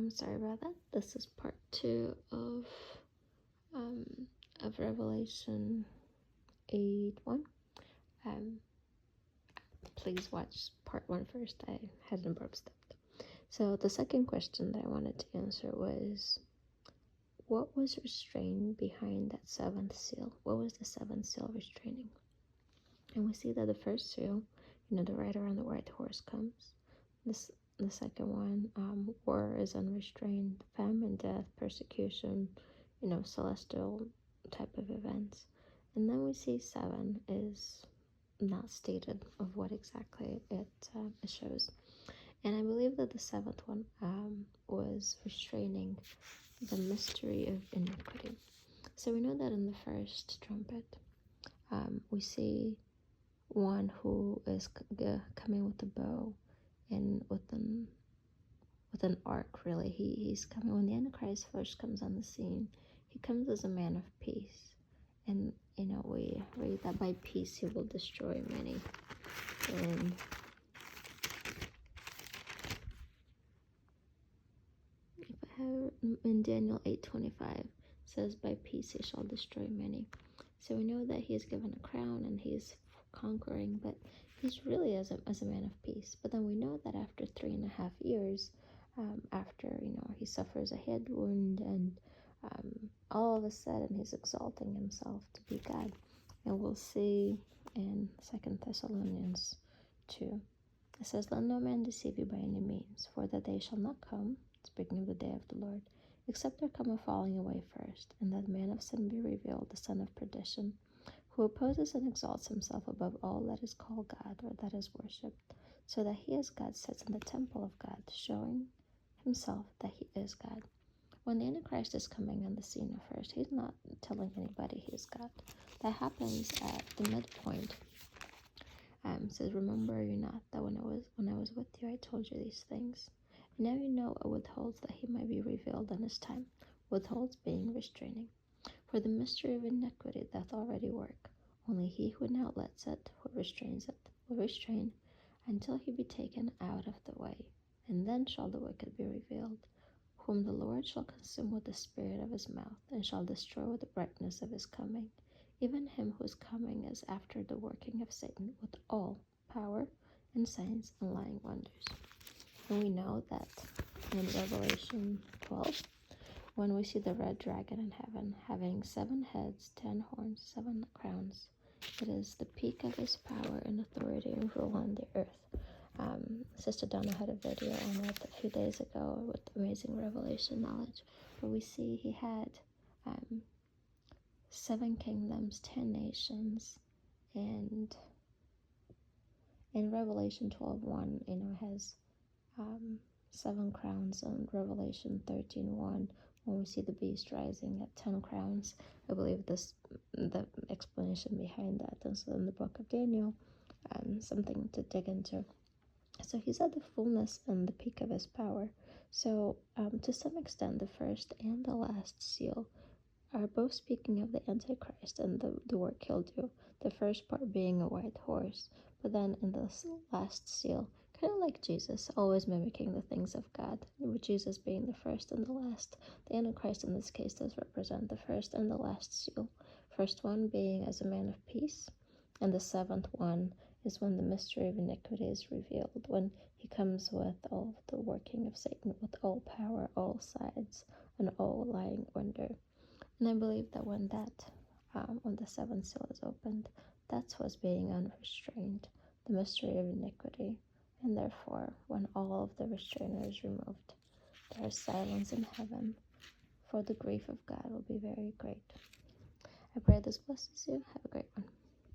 Sorry about that. This is part 2 of Revelation 8:1. Please watch part 1 first. I had an abrupt step. So the second question that I wanted to answer was, what was restrained behind that seventh seal? What was the seventh seal restraining? And we see that the first seal, the rider on the white horse comes. The second one, war is unrestrained, famine, death, persecution, celestial type of events. And then we see 7 is not stated of what exactly it shows. And I believe that the 7th one was restraining the mystery of iniquity. So we know that in the first trumpet, we see one who is coming with a bow and with an arc. Really, he's coming. When the Antichrist first comes on the scene, he comes as a man of peace, and we read that by peace he will destroy many. And if I have in Daniel 8:25 says, by peace he shall destroy many. So we know that he is given a crown and he's conquering, but he's really as a man of peace. But then we know that after 3.5 years, after he suffers a head wound, and all of a sudden he's exalting himself to be God. And we'll see in 2 Thessalonians 2, it says, let no man deceive you by any means, for the day shall not come, speaking of the day of the Lord, except there come a falling away first, and that man of sin be revealed, the son of perdition, who opposes and exalts himself above all that is called God, or that is worshipped, so that he as God sits in the temple of God, showing himself that he is God. When the Antichrist is coming on the scene at first, he's not telling anybody he is God. That happens at the midpoint. It says, remember you not that when I was with you, I told you these things. And now you know what withholds that he might be revealed in his time. Withholds being restraining. For the mystery of iniquity doth already work. Only he who now lets it, who restrains it, will restrain until he be taken out of the way. And then shall the wicked be revealed, whom the Lord shall consume with the spirit of his mouth, and shall destroy with the brightness of his coming. Even him whose coming is after the working of Satan with all power and signs and lying wonders. And we know that in Revelation 12, when we see the red dragon in heaven, having 7 heads, 10 horns, 7 crowns, it is the peak of his power and authority and rule on the earth. Sister Donna had a video on it a few days ago with amazing revelation knowledge, where we see he had 7 kingdoms, 10 nations, and in Revelation 12:1, has 7 crowns. And Revelation 13:1, when we see the beast rising at 10 crowns, I believe the explanation behind that is in the book of Daniel, something to dig into. So he's at the fullness and the peak of his power. So to some extent, the first and the last seal are both speaking of the Antichrist and the work he'll do. The first part being a white horse, but then in the last seal, kind of like Jesus, always mimicking the things of God, with Jesus being the first and the last. The Antichrist in this case does represent the first and the last seal. First one being as a man of peace, and the 7th one is when the mystery of iniquity is revealed, when he comes with all the working of Satan, with all power, all sides, and all lying wonder. And I believe that when the 7th seal is opened, that's what's being unrestrained, the mystery of iniquity. And therefore, when all of the restrainer is removed, there is silence in heaven, for the grief of God will be very great. I pray this blesses you. Have a great one.